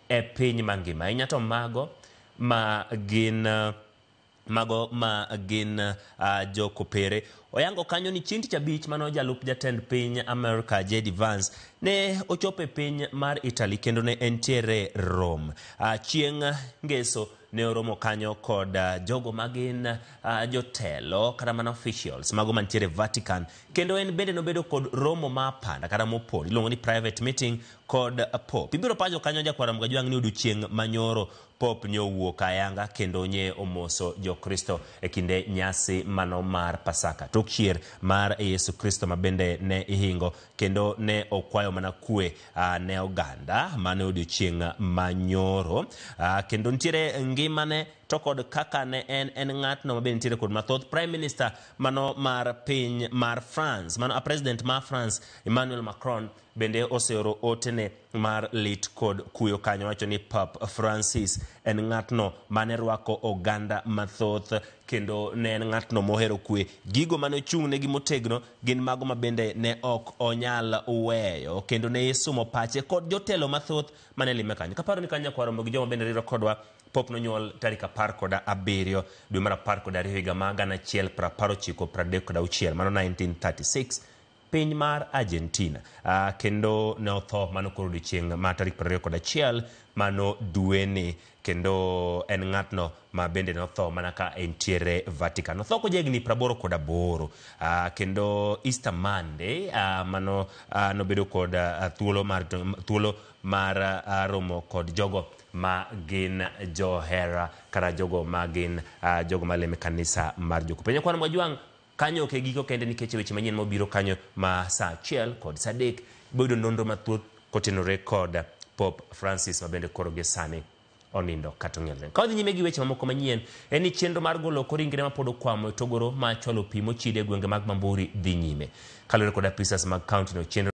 e piny mangima. Inyato mago ma gin jokopere. Oyango kanyo ni chieng' tich abich mano jalup jatend piny America JD Vance ne ochope piny mar Italy kendo ne entiere Rome. Chieng' ngeso ne oromo kanyo kod jogo magin jotelo kata mana officials mago mantiere Vatican, kendo en bende nobedo kod romo ma panda kata mopol iluongo ni private meeting kod Pope. Ibiro panjo kanyo jakwara Mgajwang' ni odiochieng' manyoro Pope ne owuok ayanga kendo nye omoso jokristo e kinde nyasi mano mar Pasaka, tok chier mar Yesu Kristo mabende ne ihingo, kendo ne okwayo mana kwe ne oganda mane odiochieng' manyoro. Kendo ntiere ngimane to kod kaka ne en ng'atno mabende ntiere kod mathoth. Prime Minister mano mar piny mar France, mano president mar France Emmanuel Macron bende oseoro otene mar lit kod kuyo kanyo, wacho ni Pope Francis en ng'atno mane rwako oganda mathoth kendo ne en ng'atno mohero kwe. Gigo mane ochung'ne gi motegno gin mago mabende ne ok onyal weyo, kendo ne isumo pache kod jotelo mathoth mane lime kanyo. Kaparo ni kanya kwaro gi joma bende riro kodwa, Pope nonyuol tarik 17 dwe mar 12 higa ma 1936 mano 1936 piny mar Argentina. Kendo ne otho mano koro odiochieng' ma tarik 21 mano dweni, kendo en ng'atno ma bende ne otho mana ka entiere Vatican. Otho ko jegni 88. Kendo Easter Monday mano nobedo kod thuolo mar romo kod jogo ma gin johera kata jogo ma gin jogo maleme kanisa mar jokopere. Kwan Mgajwang' kanyo ke giko kende nikech weche manyien mobiro kanyo ma saa 1 kod saa 3 bodo nonro mathoth kotenore kod Pope Francis mabende koro gi sani onindo kata ng'elne. Ka wadhi nyime gi weche mamoko manyien, en ni chenro mar golo koringre ma pod okwamo togoro ma chwalo pi mochide gwenge mag Mamburi dhi nyime. Kalore kod apisas mag kaunti no, chenro